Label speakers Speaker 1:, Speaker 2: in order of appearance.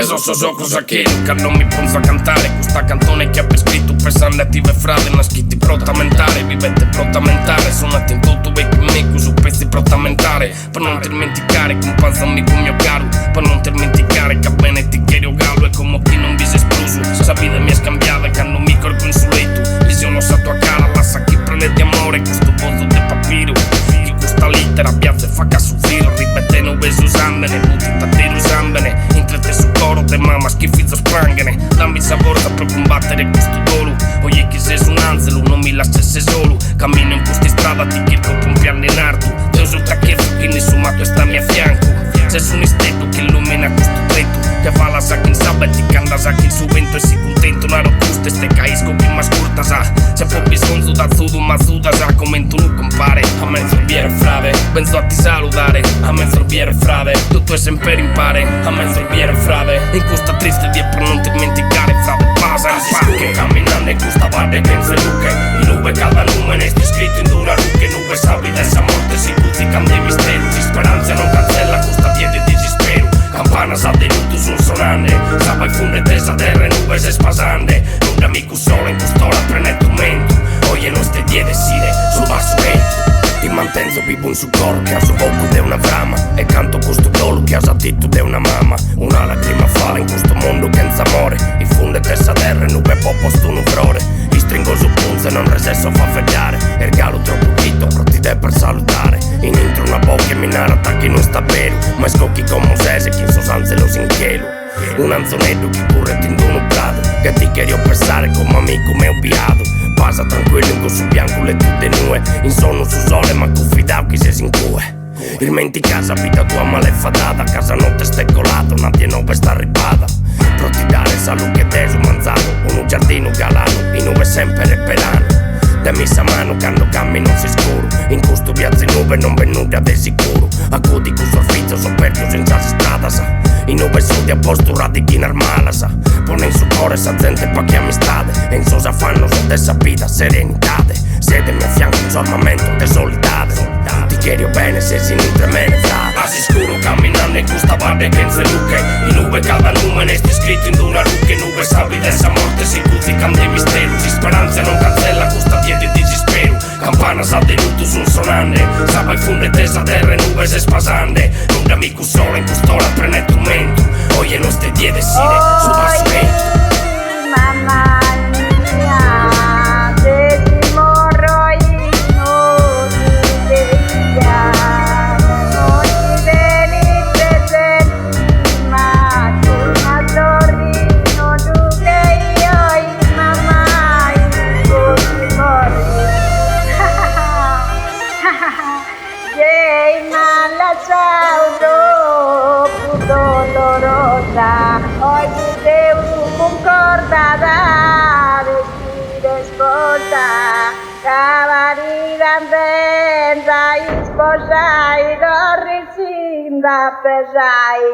Speaker 1: peso so cosa che non mi ponzo a cantare questa cantone che ha prescritto per sannative frade nascitti protamentare, vivete protamentare, suonati in tutto e me su pezzi protamentare, per non dimenticare che un panzo amico mio caro, per non dimenticare che bene ti chiedo gallo e come chi non vi si esploso, sa vita mi è scambiata che hanno mica il consuleto, visiono sa tua cara, la sa chi prende di amore, questo volto de papiro, chi questa lettera piazza e fa caso filo, ripete non veso usandene, tutti tatero usandene, intrete su coro de mamma schifizzo sprangene, dammi saporta per combattere questo dolo, oye chi sei su un anzelo, non mi lasciasse solo, cammino in questa strada ti chiedo per un piano in arto, Dio sul tacchezzo che nessuno sta a mio fianco, se sono isteto che illumina questo tretto, che fa la sa che in sabba e ti canta sa che il suo vento e si contento una robusta e ste caisco che ma scurta sa, se può bisogno da zudo ma zuda sa come tu non compare, a mezzo biere frave, penso a ti salutare, a mezzo biere frave, tutto è sempre impare, a mezzo biere frave, in questa triste via per non dimenticare frave, pasa in pacche, camminando in questa parte che in seduche, in nube cada nome sti scritto in dura ruche, nube sabbi dessa morte si cuzzican dei misteri, di speranza non cancella questa via di desispero, campana sa di lutto sul sonante, sapa i funde tesa terra e nube se spasande, non amico solo in quest'ora prende mento, oye non ste diede sire sul basso vento. Ti mantengo vivo in su coro che ha su poco de una brama e canto questo dolo che ha satito de una mamma, una lacrima fala in questo mondo che senza amore, i funde tessa terra e nube po' posto un flore, i stringo su punze non resesso fa feggiare, e il galo troppo pito pronti te per salutare, in intro una bocca e minare attacchi non sta vero, ma scocchi come Mosese che in sostanza lo sinchelo, un anzonetto che corre in un prato, che ti chiedo pensare come amico mio piato, passa tranquillo in questo bianco le tutte nue, in sonno su sole ma confidavo chi si incue. Il menti casa vita tua malefatata, casa notte stai colato, nadie nove sta ripata, pronti dare salute che teso manzato, un giardino galano, in nube sempre reperano, da messa mano quando cammino si scuro, in questo viaggio in nube non venuti ad sicuro, accudi con sorfizzo sofferto senza strada sa, in nube soldi a posto radichi in armala sa, pone in su cuore sa gente poche amistade, e in sosa fanno su dessa vita serenitate, sedemi a fianco un sormamento de solidate, ti chiedo bene se si nutre me frate, si scuro camminando in questa parte che in seduche, in nube cada nome sti scritto in una ruche, nube sabbi dessa morte si cuzzican dei misteri, di speranza non cancella questa via di desispero, campana sa di lutto sul sonante, sapa i funde tesa terra e nube se spasande, non amico solo in quest'ora prende mento, oye non ste diede sire su basso vento.
Speaker 2: Mamma mia, se ti morro io ti veia, non ti venite senti, ma tu ma torrino tu che io mamma io ti morri. Jai mala saudo dolorosa, oggi devo concordare vestire sposa, cavarina pensa sposai, dorri sinda pesai.